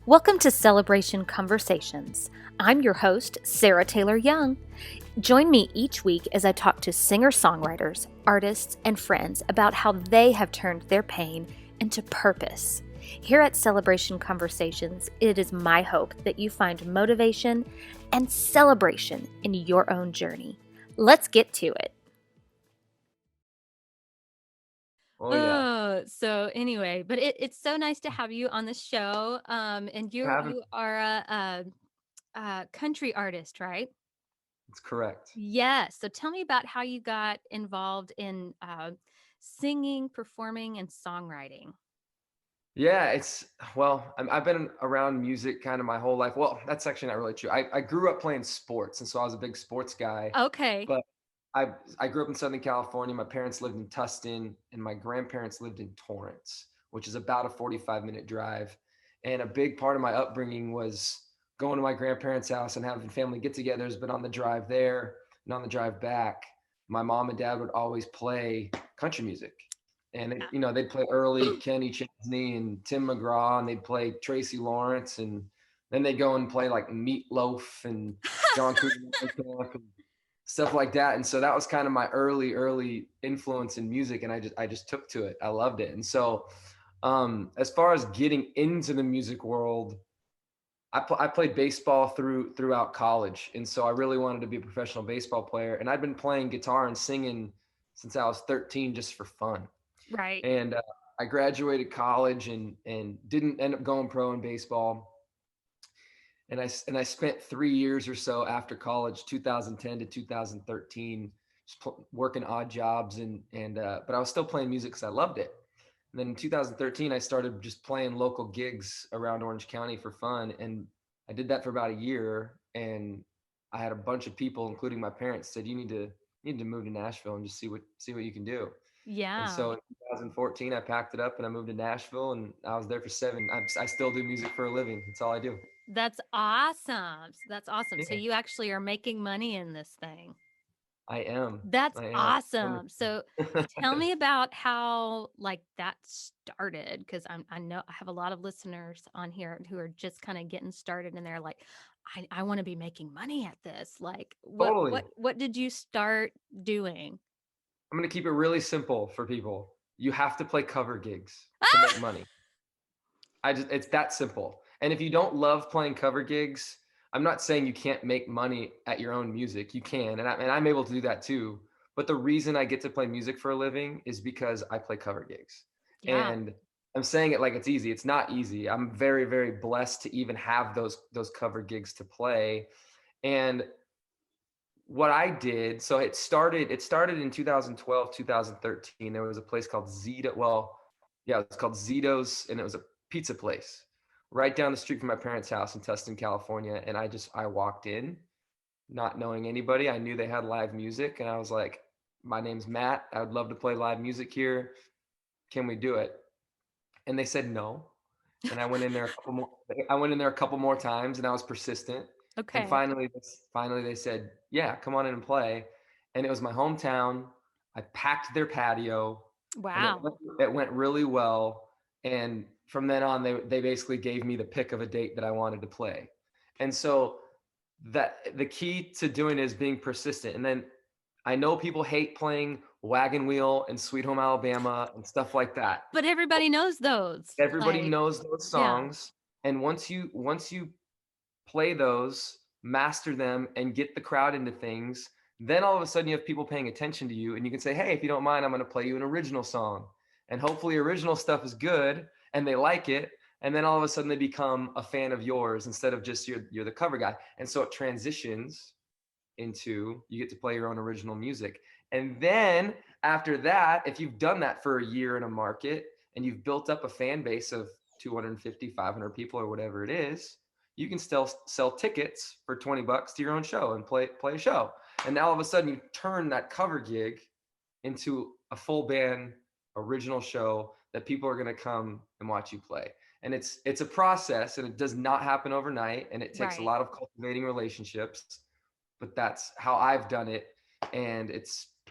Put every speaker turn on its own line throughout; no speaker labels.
Welcome to Celebration Conversations. I'm your host, Sarah Taylor Young. Join me each week as I talk to singer-songwriters, artists, and friends about how they have turned their pain into purpose. Here at Celebration Conversations, it is my hope that you find motivation and celebration in your own journey. Let's get to it.
Oh yeah.
So anyway, but it's so nice to have you on the show. And
For
you
having
you are a country artist, right?
It's correct.
Yes. So tell me about how you got involved in singing, performing, and songwriting.
Yeah, I've been around music kind of my whole life. Well, that's actually not really true. I grew up playing sports, and so I was a big sports guy.
Okay.
But I I grew up in Southern California. My parents lived in Tustin, and my grandparents lived in Torrance, which is about a 45-minute drive. And a big part of my upbringing was going to my grandparents' house and having family get-togethers. But on the drive there and on the drive back, my mom and dad would always play country music. And they'd play early Kenny Chesney and Tim McGraw, and they'd play Tracy Lawrence, and then they'd go and play like Meatloaf and John Cougar Mellencamp and stuff like that. And so that was kind of my early influence in music, and I just took to it. I loved it. And so as far as getting into the music world, I played baseball throughout college, and so I really wanted to be a professional baseball player. And I'd been playing guitar and singing since I was 13, just for fun.
Right.
And I graduated college and didn't end up going pro in baseball. And I spent 3 years or so after college, 2010 to 2013, just working odd jobs, but I was still playing music because I loved it. And then in 2013, I started just playing local gigs around Orange County for fun, and I did that for about a year. And I had a bunch of people, including my parents, said you need to move to Nashville and just see what you can do. And
Yeah.
so in 2014, I packed it up and I moved to Nashville, and I was there for seven. I still do music for a living. That's all I do.
That's awesome. That's awesome. So
Yeah,
you actually are making money in this thing.
I am.
That's
I am.
awesome. So tell me about how like that started, because I know I have a lot of listeners on here who are just kind of getting started and they're like, I want to be making money at this. Like what
Totally.
what what did you start doing?
I'm going to keep it really simple for people. You have to play cover gigs to make
Ah!
money. It's that simple. And if you don't love playing cover gigs, I'm not saying you can't make money at your own music. You can, and I'm able to do that too. But the reason I get to play music for a living is because I play cover gigs.
Yeah.
And I'm saying it like it's easy. It's not easy. I'm very, very blessed to even have those cover gigs to play. And what I did, so it started in 2012, 2013. There was a place called Zito. Well, yeah, it's called Zito's, and it was a pizza place right down the street from my parents' house in Tustin, California. And I walked in, not knowing anybody. I knew they had live music, and I was like, "My name's Matt. I would love to play live music here. Can we do it?" And they said no. And I went in there a couple more times, and I was persistent. And
Okay.
finally they said, "Yeah, come on in and play." And it was my hometown. I packed their patio, and
Wow.
it went really well. And from then on, they basically gave me the pick of a date that I wanted to play. And so that the key to doing it is being persistent. And then I know people hate playing Wagon Wheel and Sweet Home Alabama and stuff like that.
But everybody knows those.
Everybody
Like,
knows those
yeah.
songs, and once you play those, master them, and get the crowd into things, then all of a sudden you have people paying attention to you, and you can say, "Hey, if you don't mind, I'm going to play you an original song." And hopefully original stuff is good and they like it, and then all of a sudden they become a fan of yours instead of just you're the cover guy. And so it transitions into you get to play your own original music. And then after that, if you've done that for a year in a market and you've built up a fan base of 250, 500 people or whatever it is, you can still sell tickets for $20 to your own show and play a show. And now all of a sudden you turn that cover gig into a full band original show that people are going to come and watch you play. And it's a process, and it does not happen overnight, and it takes a
Right.
lot of cultivating relationships, but that's how I've done it. And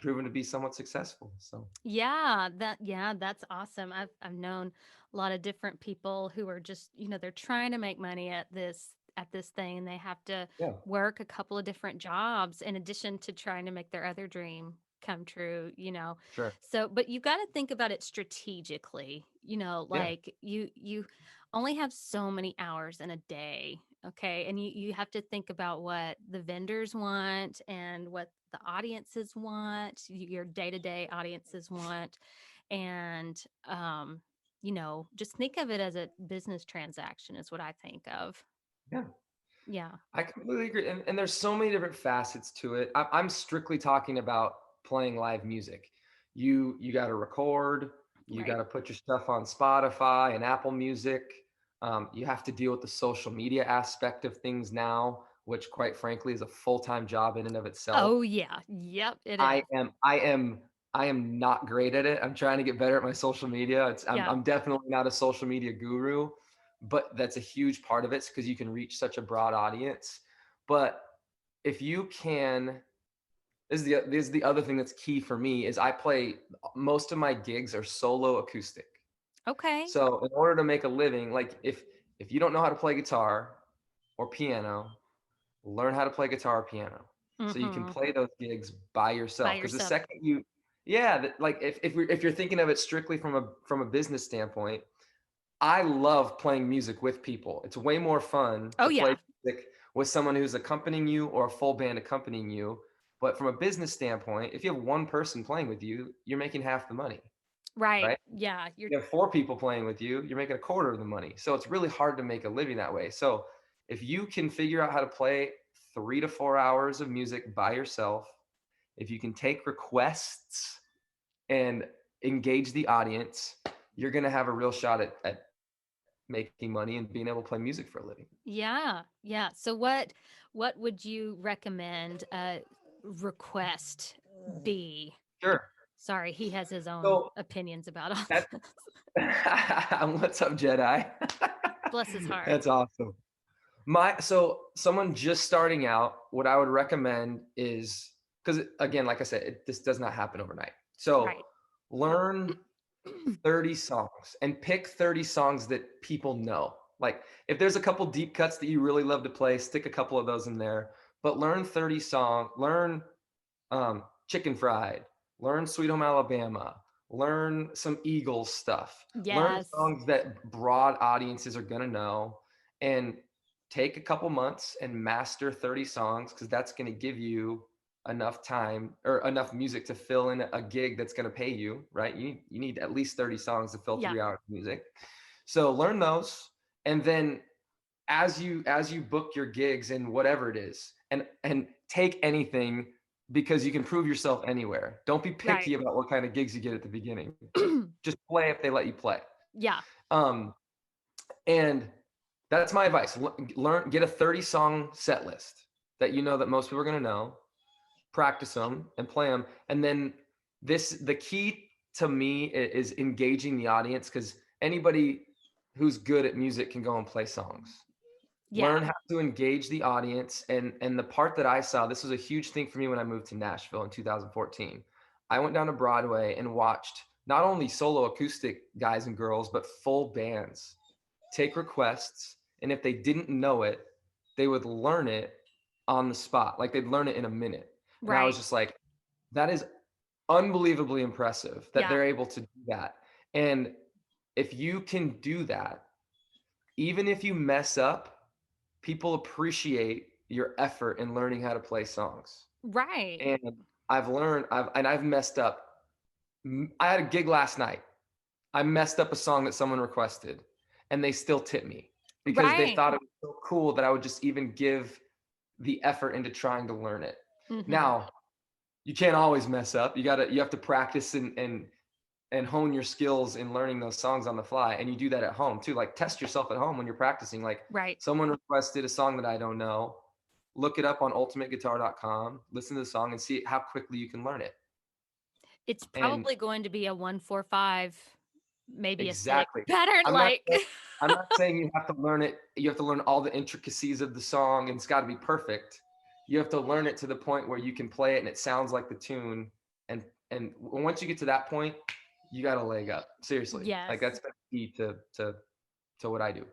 proven to be somewhat successful. So
Yeah, that's awesome. I've known a lot of different people who are just, they're trying to make money at this thing, and they have to
yeah,
work a couple of different jobs in addition to trying to make their other dream come true.
sure.
So, but you got to think about it strategically,
Yeah,
like you only have so many hours in a day, okay? And you have to think about what the vendors want and what the audiences want, your day-to-day audiences want. And just think of it as a business transaction is what I think of.
yeah.
Yeah,
I completely agree. And there's so many different facets to it. I'm strictly talking about playing live music. You got to record. You got
right.
to put your stuff on Spotify and Apple Music. You have to deal with the social media aspect of things now, which, quite frankly, is a full-time job in and of itself.
Oh yeah, yep, it
I
is.
am I am I am not great at it. I'm trying to get better at my social media.
Yeah,
I'm definitely not a social media guru, but that's a huge part of it because you can reach such a broad audience. But if you can, this is the other thing that's key for me is I play most of my gigs are solo acoustic.
okay.
So in order to make a living, like if you don't know how to play guitar or piano, learn how to play guitar or piano so you can
Mm-hmm.
play those gigs by
By
yourself, because the
yourself.
second you, yeah, like if you're thinking of it strictly from a business standpoint, I love playing music with people. It's way more fun
Oh
to play
yeah,
music with someone who's accompanying you or a full band accompanying you. But from a business standpoint, if you have one person playing with you, you're making half the money,
right.
right?
Yeah, you're
You have four people playing with you, you're making a quarter of the money. So it's really hard to make a living that way. So if you can figure out how to play 3 to 4 hours of music by yourself, if you can take requests and engage the audience, you're going to have a real shot at making money and being able to play music for a living.
yeah, yeah. So what would you recommend a request be?
Sure.
Sorry, he has his own
So
opinions about all
that,
this.
what's up, Jedi?
Bless his heart.
That's awesome. So someone just starting out, what I would recommend is, because again, like I said, this does not happen overnight. So
Right.
learn 30 songs and pick 30 songs that people know. Like if there's a couple deep cuts that you really love to play, stick a couple of those in there. But learn 30 songs. Learn Chicken Fried. Learn Sweet Home Alabama. Learn some Eagles stuff. Learn
Yes.
songs that broad audiences are gonna know, and take a couple months and master 30 songs, because that's going to give you enough time or enough music to fill in a gig that's going to pay you, right? You need at least 30 songs to fill
Yeah.
3 hours of music. So learn those, and then as you book your gigs and whatever it is, and take anything, because you can prove yourself anywhere. Don't be
Right.
picky about what kind of gigs you get at the beginning. Just play if they let you play.
Yeah.
Um, and that's my advice. Learn, get a 30-song set list that you know that most people are going to know, practice them and play them. And then the key to me is engaging the audience, because anybody who's good at music can go and play songs. Learn
Yeah.
how to engage the audience. And the part that I saw, this was a huge thing for me when I moved to Nashville in 2014. I went down to Broadway and watched not only solo acoustic guys and girls, but full bands take requests, and if they didn't know it, they would learn it on the spot. Like they'd learn it in a minute. And I was
Right.
just like, that is unbelievably impressive that
Yeah.
they're able to do that. And if you can do that, even if you mess up, people appreciate your effort in learning how to play songs.
Right.
And I've messed up. I had a gig last night. I messed up a song that someone requested, and they still tip me because they
Right.
thought it was so cool that I would just even give the effort into trying to learn it.
Mhm.
Now, you can't always mess up. You have to practice and hone your skills in learning those songs on the fly, and you do that at home too. Like test yourself at home when you're practicing. Like
Right.
someone requested a song that I don't know, look it up on ultimateguitar.com, listen to the song and see how quickly you can learn it.
It's
And
probably going to be a 1 4 5, maybe a 6
exactly.
pattern,
I'm not
like
I'm not saying you have to learn it. You have to learn all the intricacies of the song and it's got to be perfect. You have to learn it to the point where you can play it and it sounds like the tune and once you get to that point, you got a leg up. Seriously, like
Yes.
that's the key to what I do.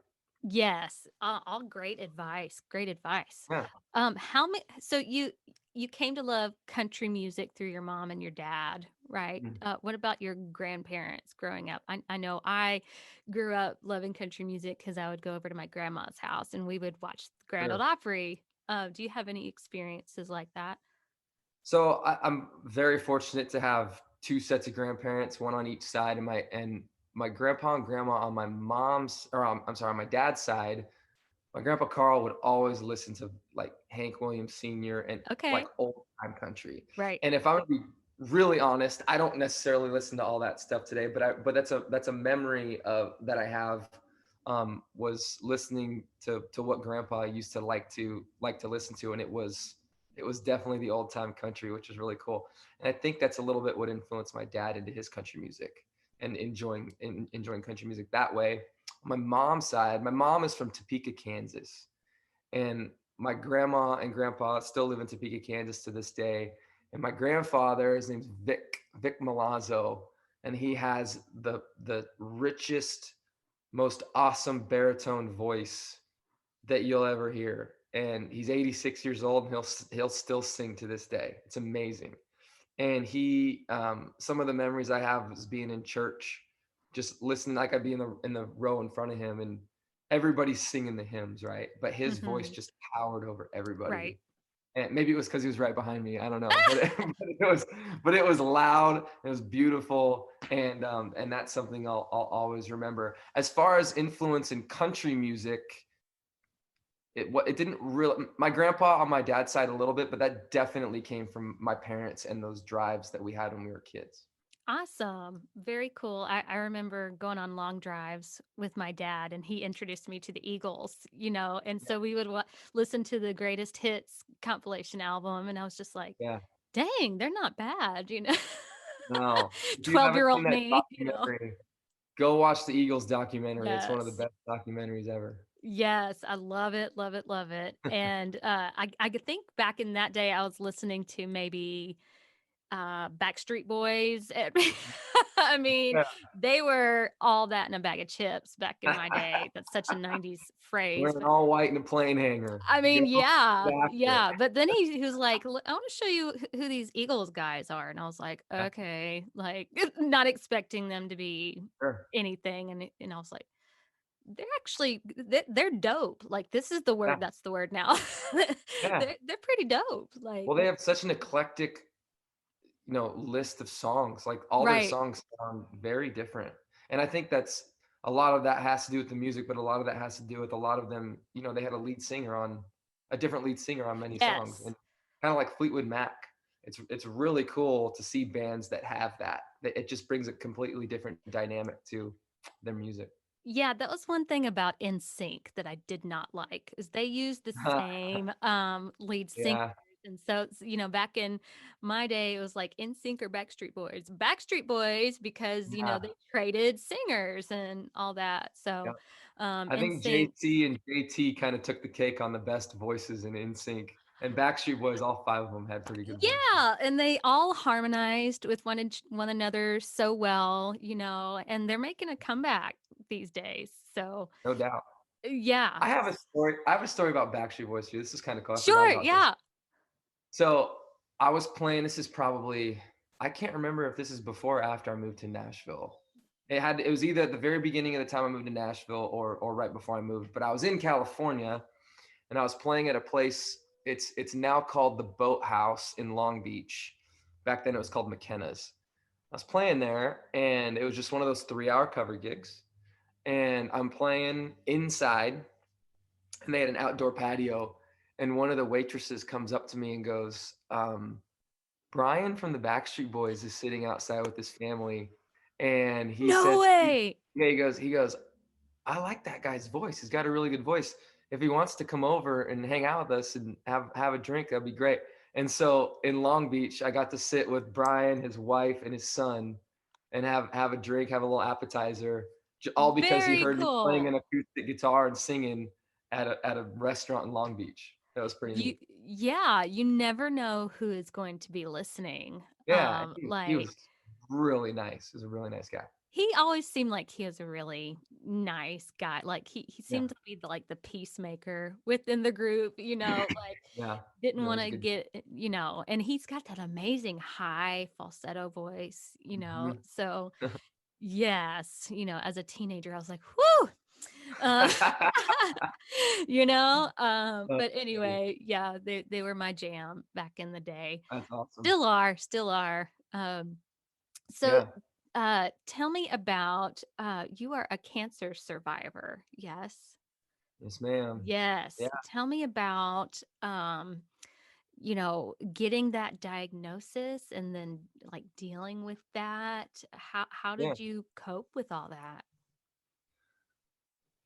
Yes, all great advice. Great advice.
Yeah.
How many? So you came to love country music through your mom and your dad, right?
Mhm.
What about your grandparents growing up? I know I grew up loving country music because I would go over to my grandma's house and we would watch the Grand Ole
Sure.
Opry. Do you have any experiences like that?
So I'm very fortunate to have two sets of grandparents, one on each side, and my grandpa and grandma on my mom's, or I'm sorry, on my dad's side. My grandpa Carl would always listen to like Hank Williams Sr. and like
Okay,
old time country.
right.
And if I'm gonna be really honest, I don't necessarily listen to all that stuff today, but that's a memory of that I have, was listening to what grandpa used to like to listen to, and it was definitely the old time country, which is really cool. And I think that's a little bit what influenced my dad into his country music and enjoying country music that way. My mom's side, my mom is from Topeka, Kansas, and my grandma and grandpa still live in Topeka, Kansas to this day. And my grandfather, his name's Vic Malazzo, and he has the richest, most awesome baritone voice that you'll ever hear. And he's 86 years old, and he'll still sing to this day. It's amazing. And he, some of the memories I have is being in church, just listening, like I'd be in the row in front of him, and everybody's singing the hymns, right? But his voice
Hmm.
just towered over
Right.
everybody. And maybe it was because he was right behind me. I don't know, but it was loud. It was beautiful, and that's something I'll always remember. As far as influence in country music, it didn't really, my grandpa on my dad's side a little bit, but that definitely came from my parents and those drives that we had when we were kids.
Awesome. Very cool. I remember going on long drives with my dad, and he introduced me to the Eagles, and so we would listen to the greatest hits compilation album. And I was just like,
Yeah.
dang, they're not bad.
No. If you haven't
12-year-old
seen that
me.
documentary, go watch the Eagles documentary. It's one of the
Yes.
best documentaries ever.
Yes, I love it, love it, love it. And I could think back in that day, I was listening to maybe Backstreet Boys. I mean,
Yeah.
they were all that in a bag of chips back in my day. That's such a 90s phrase.
Wearing
But
all white and a plane hanger.
I mean,
Go
yeah,
after it.
yeah. But then he was like, I want to show you who these Eagles guys are. And I was like,
Yeah,
okay, like not expecting them to be
sure.
anything. And I was like, they're actually they're dope. Like this is the
Yeah,
word. That's the word now.
yeah.
They're pretty dope. Like
Well, they have such an eclectic, list of songs. Like all their
right.
songs sound very different. And I think that's a lot of that has to do with the music, but a lot of that has to do with a lot of them, they had a different lead singer on many songs.
Yes.
And kind of like Fleetwood Mac. It's really cool to see bands that have that. It just brings a completely different dynamic to their music.
Yeah, that was one thing about NSYNC that I did not like is they used the same lead singer.
Yeah,
And so, back in my day, it was like NSYNC or Backstreet Boys. Backstreet Boys because,
yeah,
they traded singers and all that.
yeah.
So,
I think
NSYNC.
JC and JT kind of took the cake on the best voices in NSYNC. And Backstreet Boys, all five of them had pretty good voices.
Yeah, and they all harmonized with one another so well, and they're making a comeback these days. So,
No doubt.
yeah.
I have a story about Backstreet Boys too. This is kind of cool. I forgot
Sure,
about this.
yeah.
So I was playing, this is probably, I can't remember if this is before or after I moved to Nashville. It was either at the very beginning of the time I moved to Nashville or right before I moved, but I was in California and I was playing at a place. It's now called the Boathouse in Long Beach. Back then it was called McKenna's. I was playing there and it was just one of those 3-hour cover gigs. And I'm playing inside and they had an outdoor patio. And one of the waitresses comes up to me and goes, Brian from the Backstreet Boys is sitting outside with his family. And he
No
said,
way.
yeah, he goes, I like that guy's voice. He's got a really good voice. If he wants to come over and hang out with us and have a drink, that'd be great. And so in Long Beach, I got to sit with Brian, his wife, and his son, and have a drink, have a little appetizer, all because he
Very
heard me playing
cool.
an acoustic guitar and singing at a restaurant in Long Beach. That was pretty
You
neat.
Yeah, you never know who is going to be listening.
Yeah, he
Like
was really nice. He was a really nice guy.
he always seemed like he was a really nice guy. Like he
Yeah,
seemed to be like the peacemaker within the group, like
yeah,
didn't
no,
want
he's a
to
good.
get, and he's got that amazing high falsetto voice,
Mhm.
So yes, as a teenager, I was like, whoo, uh,
That's
but
funny.
anyway, yeah, they were my jam back in the day.
That's awesome.
Still are. So,
Yeah.
tell me about you are a cancer survivor. Yes.
Yes, ma'am.
Yes.
Yeah,
Tell me about getting that diagnosis and then like dealing with that. How
yeah.
did you cope with all that?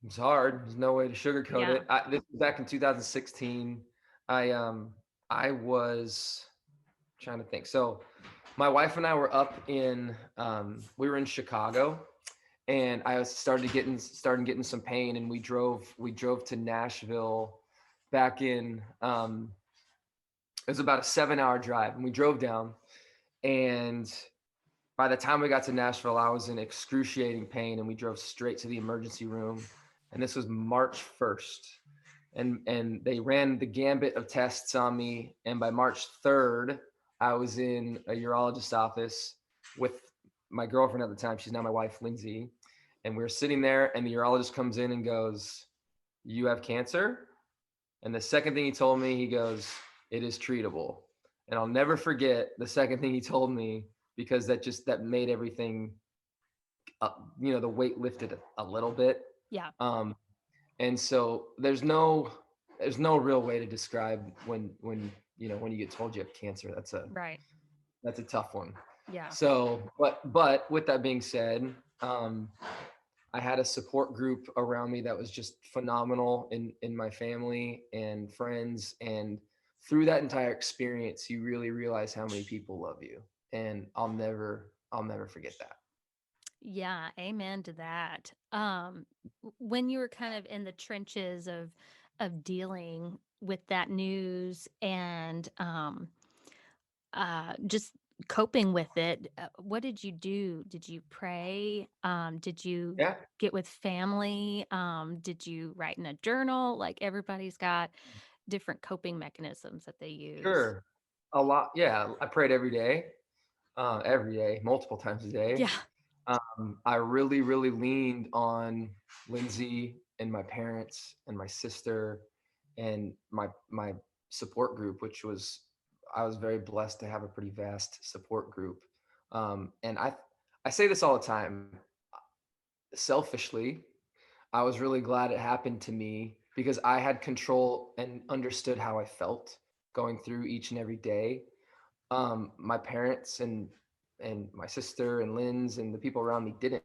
It's hard. There's no way to sugarcoat
Yeah.
it. This was back in 2016. I was trying to think. So my wife and I were up in we were in Chicago, and I was started getting some pain, and we drove to Nashville back in it was about a 7-hour drive, and we drove down, and by the time we got to Nashville, I was in excruciating pain, and we drove straight to the emergency room. And this was March 1st, and they ran the gambit of tests on me. And by March 3rd, I was in a urologist's office with my girlfriend at the time. She's now my wife, Lindsay. And we were sitting there, and the urologist comes in and goes, "You have cancer?" And the second thing he told me, he goes, "It is treatable." And I'll never forget the second thing he told me, because that made everything, the weight lifted a little bit.
Yeah.
Um, and so there's no real way to describe when you get told you have cancer.
Right.
That's a tough one.
Yeah.
So, but with that being said, I had a support group around me that was just phenomenal in my family and friends. And through that entire experience, you really realize how many people love you. And I'll never forget that.
Yeah, amen to that. When you were kind of in the trenches of dealing with that news and just coping with it, what did you do? Did you pray? Did you
Yeah,
get with family? Did you write in a journal? Like everybody's got different coping mechanisms that they use.
sure. A lot. Yeah, I prayed every day, multiple times a day.
Yeah,
I really, really leaned on Lindsay and my parents and my sister and my support group, which was I was very blessed to have a pretty vast support group. And I say this all the time. Selfishly, I was really glad it happened to me because I had control and understood how I felt going through each and every day. My parents and my sister and Lynn's and the people around me didn't,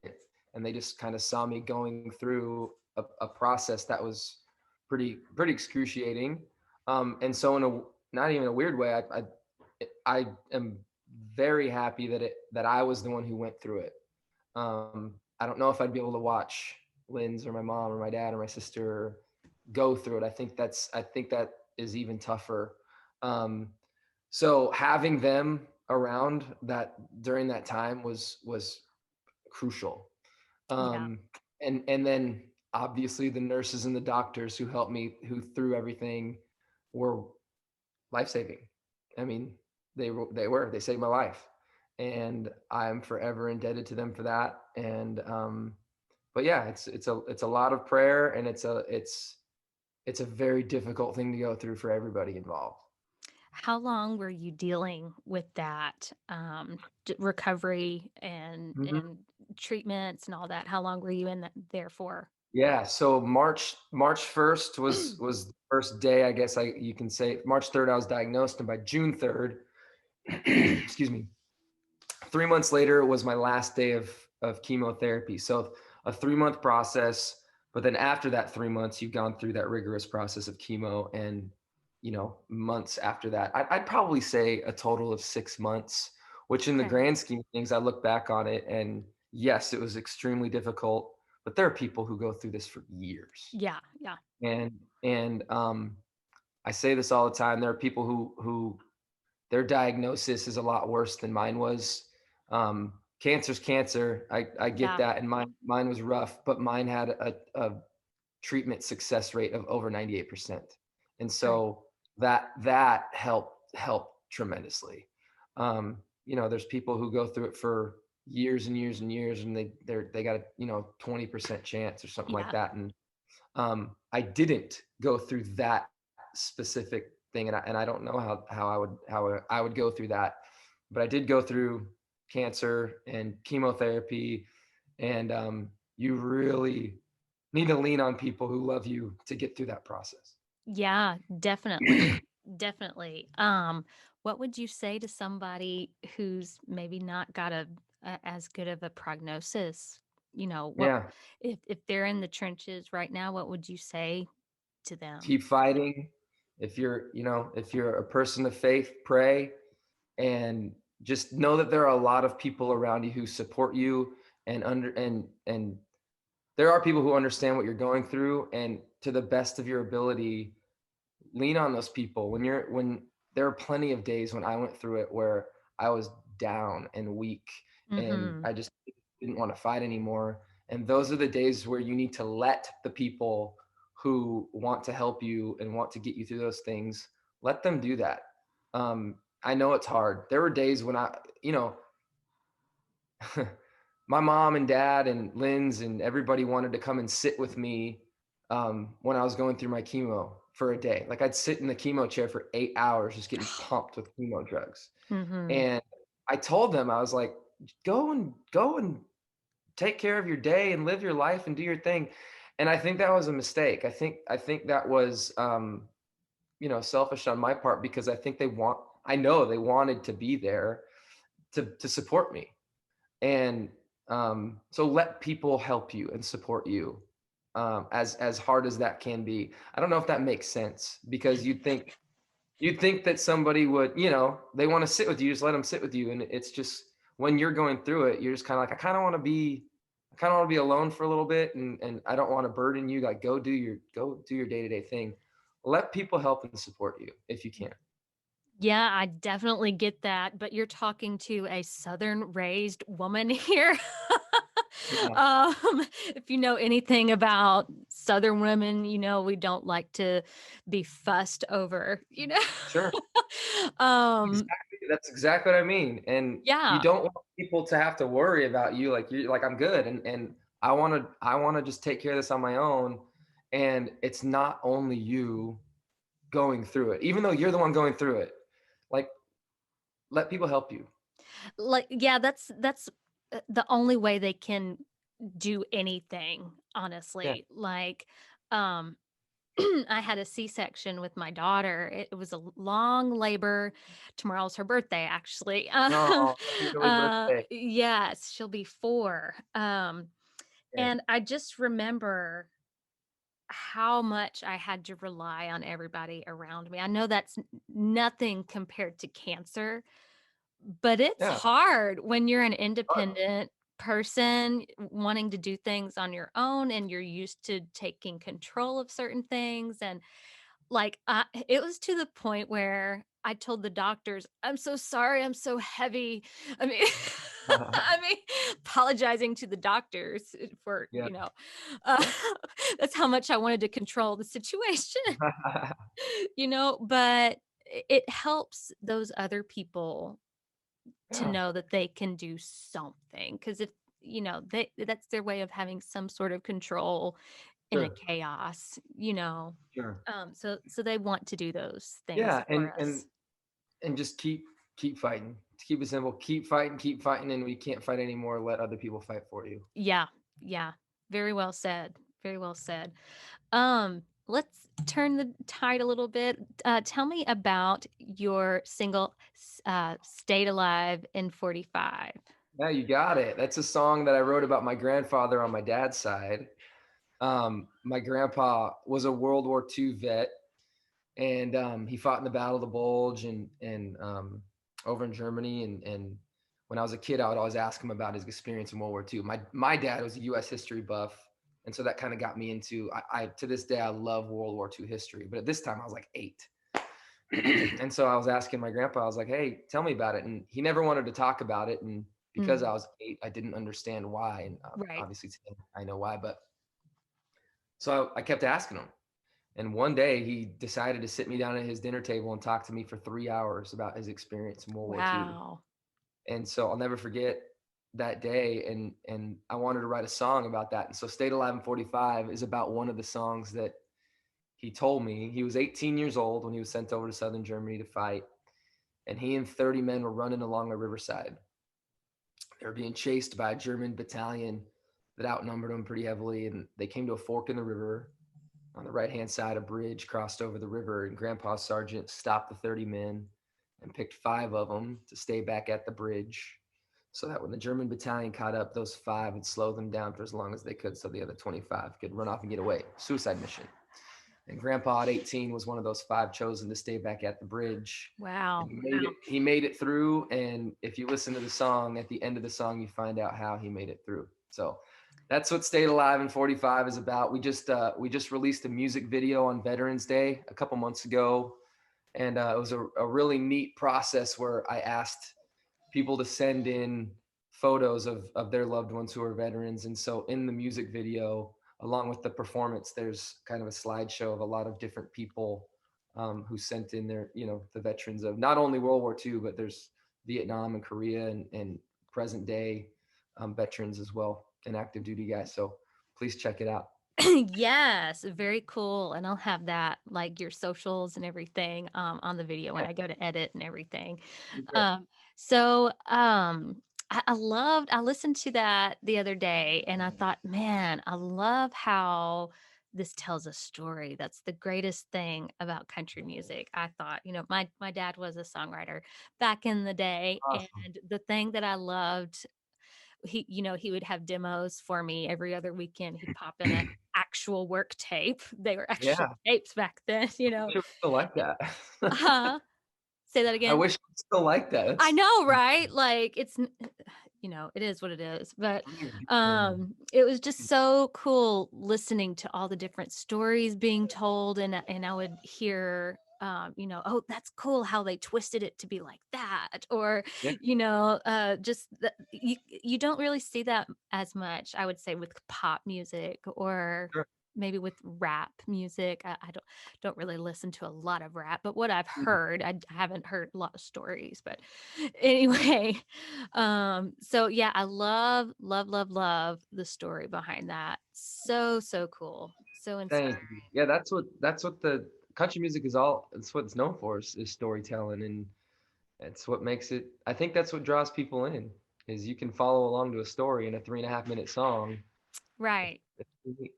and they just kind of saw me going through a process that was pretty excruciating. And so in a not even a weird way, I am very happy that I was the one who went through it. I don't know if I'd be able to watch Lynn's or my mom or my dad or my sister go through it. I think that is even tougher. Um, so having them around that during that time was crucial.
yeah,
Um, and then obviously the nurses and the doctors who helped me, who through everything, were life saving. I mean, they saved my life, and I'm forever indebted to them for that. And but yeah, it's a lot of prayer, and it's a very difficult thing to go through for everybody involved.
how long were you dealing with that recovery
Mhm.
and treatments and all that? How long were you in there for?
Yeah, so March 1st was the first day, I guess you can say. March 3rd I was diagnosed, and by June 3rd, excuse me, 3 months later was my last day of chemotherapy. So a 3-month process, but then after that 3 months, you've gone through that rigorous process of chemo, and months after that, I'd probably say a total of 6 months. Which, in the
Okay.
grand scheme of things, I look back on it, and yes, it was extremely difficult. But there are people who go through this for years,
Yeah, yeah.
and I say this all the time. There are people who their diagnosis is a lot worse than mine was. Cancer's cancer. I get
Yeah.
that. And mine was rough, but mine had a treatment success rate of over 98%. And
Right.
so that helped tremendously. There's people who go through it for years and years and years, and they got a 20% chance or something like
Yeah.
that. And I didn't go through that specific thing, and I don't know how I would go through that, but I did go through cancer and chemotherapy, and you really need to lean on people who love you to get through that process.
Yeah, definitely. Definitely. What would you say to somebody who's maybe not got as good of a prognosis? What
Yeah,
if they're in the trenches right now, what would you say to them?
keep fighting. If you're a person of faith, pray, and just know that there are a lot of people around you who support you, and there are people who understand what you're going through, and to the best of your ability, lean on those people when there are plenty of days when I went through it where I was down and weak, and
Mhm.
I just didn't want to fight anymore. And those are the days where you need to let the people who want to help you and want to get you through those things, let them do that. I know it's hard. There were days when my mom and dad and Lynn's and everybody wanted to come and sit with me when I was going through my chemo for a day. Like I'd sit in the chemo chair for 8 hours just getting pumped with chemo drugs.
Mhm.
And I told them, I was like, go and take care of your day and live your life and do your thing. And I think that was a mistake. I think that was selfish on my part, because I know they wanted to be there to support me. And so let people help you and support you, as hard as that can be. I don't know if that makes sense, because you'd think that somebody would, they want to sit with you, just let them sit with you. And it's just, when you're going through it, you're just kind of like, I kind of want to be alone for a little bit, and I don't want to burden you. Like, go do your day-to-day thing. Let people help and support you if you can.
Yeah, I definitely get that, but you're talking to a Southern raised woman here.
Yeah,
Um, if you know anything about Southern women, we don't like to be fussed over, you know?
sure.
Um,
Exactly. That's exactly what I mean. And you
yeah.
don't want people to have to worry about you. Like, you're like, I'm good. And I want to just take care of this on my own. And it's not only you going through it, even though you're the one going through it. Like, let people help you.
Like, yeah, that's the only way they can do anything,
Yeah.
honestly. Like, um, I had a C-section with my daughter. It was a long labor. Tomorrow's her birthday, actually.
Oh, happy early birthday.
Yes, she'll be 4.
Yeah.
And I just remember how much I had to rely on everybody around me. I know that's nothing compared to cancer, but it's
Yeah.
hard when you're an
Fun.
independent person wanting to do things on your own and you're used to taking control of certain things. And it was to the point where I told the doctors, "I'm so sorry, I'm so heavy." I mean I mean, apologizing to the doctors for,
Yeah.
uh, that's how much I wanted to control the situation, but it helps those other people to
Yeah.
know that they can do something. Because if, that's their way of having some sort of control in a
Sure.
chaos.
Sure.
So they want to do those things
Yeah.
for
And and
us.
and just keep fighting. To keep it simple, keep fighting, and we can't fight anymore. Let other people fight for you.
Yeah, yeah. Very well said. Very well said. Let's turn the tide a little bit. Tell me about your single, "Stayed Alive in 45."
Yeah, you got it. That's a song that I wrote about my grandfather on my dad's side. My grandpa was a World War II vet, and he fought in the Battle of the Bulge and over in Germany. And when I was a kid, I would always ask him about his experience in World War II. My dad was a U.S. history buff, and so that kind of got me into. I to this day I love World War II history, but at this time I was like 8, And so I was asking my grandpa, I was like, hey, tell me about it. And he never wanted to talk about it. And because I
Mm,
was 8, I didn't understand why. And
right.
obviously today I know why. But so I kept asking him. And one day he decided to sit me down at his dinner table and talk to me for 3 hours about his experience in World War II.
Wow.
And so I'll never forget that day. And I wanted to write a song about that. And so Stayed Alive in 45 is about one of the songs that he told me. He was 18 years old when he was sent over to southern Germany to fight. And he and 30 men were running along a riverside. They were being chased by a German battalion that outnumbered them pretty heavily. And they came to a fork in the river. On the right-hand side, a bridge crossed over the river, and Grandpa's sergeant stopped the 30 men and picked 5 of them to stay back at the bridge so that when the German battalion caught up, those 5 would slow them down for as long as they could so the other 25 could run off and get away. Suicide mission. And Grandpa at 18 was one of those 5 chosen to stay back at the bridge. And
Wow.
he made it through. And if you listen to the song, at the end of the song, you find out how he made it through. So that's what Stayed Alive in 45 is about. We just released a music video on Veterans Day a couple months ago. And it was a really neat process where I asked people to send in photos of their loved ones who are veterans. And so in the music video, along with the performance, there's kind of a slideshow of a lot of different people who sent in their, the veterans of not only World War II, but there's Vietnam and Korea and present day veterans as well, and active duty guys. So please check it out.
Yes, very cool. And I'll have that, like your socials and everything, on the video when
Yeah,
I go to edit and everything.
you bet.
Um, I listened to that the other day and I thought, man, I love how this tells a story. That's the greatest thing about country music. I thought, my dad was a songwriter back in the day.
Awesome.
And the thing that I loved, he would have demos for me every other weekend. He'd pop in a actual work tape. They were actual
Yeah,
tapes back then,
I wish it was still like that.
Uh-huh. Say that
I
again.
wish it was still like that.
I
That's
know, right? Like it is what it is. But it was just so cool listening to all the different stories being told, and I would hear oh, that's cool how they twisted it to be like that, or
yeah,
just you don't really see that as much, I would say, with pop music or
sure.
maybe with rap music. I don't really listen to a lot of rap, but what I've
Mhm.
heard, I haven't heard a lot of stories. But anyway, so yeah, I love, love, love, love the story behind that. So, so cool. So
Thank
inspiring.
you. Yeah, that's what the country music is all. It's what it's known for is storytelling, and it's what makes it. I think that's what draws people in is you can follow along to a story in a 3.5 minute song.
Right.
It's really-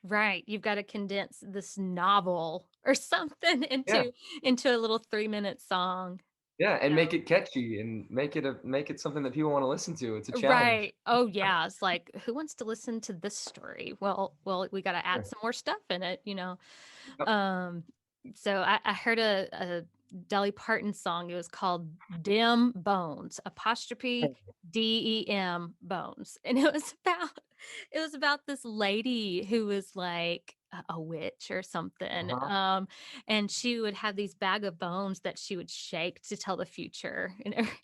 Right. You've got to condense this novel or something
Yeah,
into a little 3-minute song.
yeah, and make
So
it catchy and make it something that people want to listen to. It's a challenge.
right. Oh yeah. It's like, who wants to listen to this story? Well, we got to add
Sure.
some more stuff in it.
Yep.
Um, so I heard a Dolly Parton song. It was called Dim Bones, apostrophe DEM Bones. And it was about this lady who was like a witch or something.
Uh-huh.
And she would have these bag of bones that she would shake to tell the future and everything.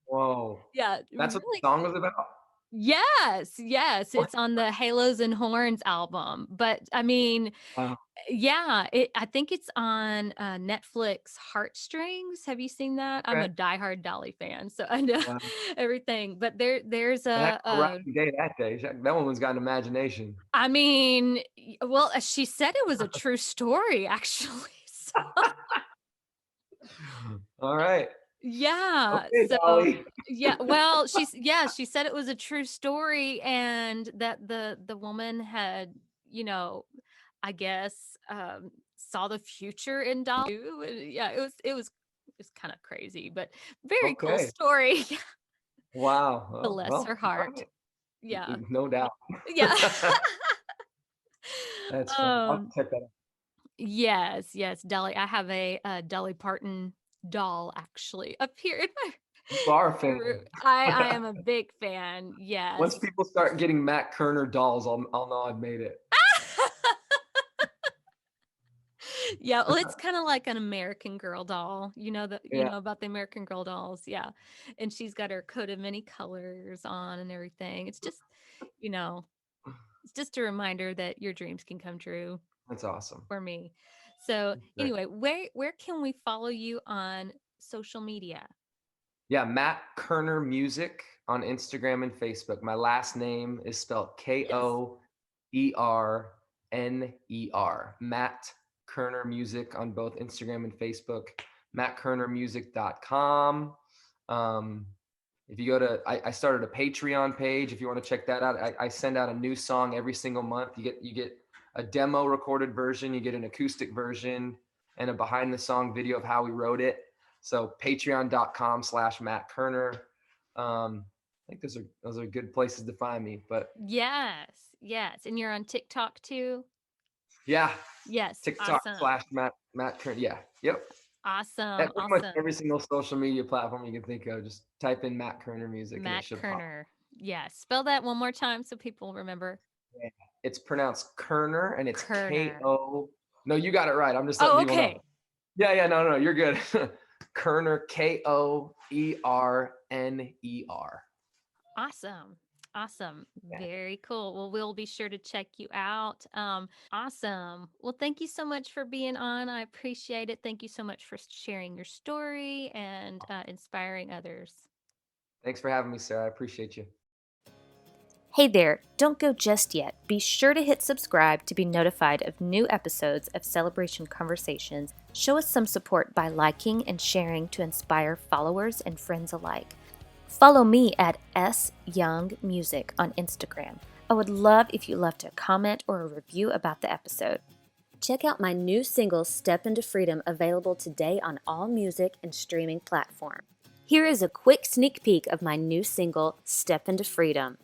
Whoa,
Yeah,
that's what the
really.
song was about.
Yes, yes,
What?
it's on the Halos and Horns album. But I mean,
Wow.
yeah, I think it's on Netflix Heartstrings. Have you seen that? I'm
Okay.
a diehard Dolly fan, so I know
Wow.
everything. But there's
I had a
a
rocking day that day. That woman's got an imagination.
I mean, well, she said it was a true story, actually. So
All right.
yeah,
Okay,
so
Dolly.
yeah, well, she said it was a true story, and that the woman had, I guess, saw the future in Dolly. Yeah, it was kind of crazy, but very cool
Okay.
story.
Wow.
Bless her
All
heart.
right.
Yeah.
No doubt.
Yeah.
That's funny. I'll
um
check that out.
yes, yes, Dolly. I have a Dolly Parton doll actually up here in my
You are a
my
fan.
room. I am a big fan.
Once
Yes.
people start getting Matt Koerner dolls, I'll know I've made it.
Yeah, well, it's kind of like an American Girl doll. You
Yeah,
know about the American Girl dolls, yeah. And she's got her coat of many colors on and everything. You know, it's just a reminder that your dreams can come true
that's awesome.
for me. So,
Great.
anyway, where can we follow you on social media?
Yeah, Matt Koerner Music on Instagram and Facebook. My last name is spelled
Yes.
Koerner. Matt Koerner Music on both Instagram and Facebook. MattKoernerMusic.com. Um, if you go to, I started a Patreon page. If you want to check that out, I send out a new song every single month. You get a demo recorded version, you get an acoustic version, and a behind the song video of how we wrote it. So patreon.com/Matt Koerner. I think those are good places to find me. But
Yes. Yes. And you're on TikTok too?
yeah,
Yes.
TikTok
Awesome.
slash Matt Koerner. Yeah, yep.
Awesome.
At pretty much
Awesome.
every single social media platform you can think of, just type in Matt Koerner Music and it
Matt
should pop.
Koerner. Yes. Spell that one more time so people remember.
Yeah. It's pronounced Koerner and it's
Koerner.
Ko. No, you got it right. I'm just letting
Oh,
people know.
okay.
Yeah, yeah, no, you're good. Koerner, Koerner.
Awesome. Awesome.
Yeah.
Very cool. Well, we'll be sure to check you out. Awesome. Well, thank you so much for being on. I appreciate it. Thank you so much for sharing your story and inspiring others.
Thanks for having me, Sarah. I appreciate you.
Hey there, don't go just yet. Be sure to hit subscribe to be notified of new episodes of Celebration Conversations. Show us some support by liking and sharing to inspire followers and friends alike. Follow me at syoungmusic on Instagram. I would love if you left a comment or a review about the episode. Check out my new single, Step Into Freedom, available today on all music and streaming platforms. Here is a quick sneak peek of my new single, Step Into Freedom.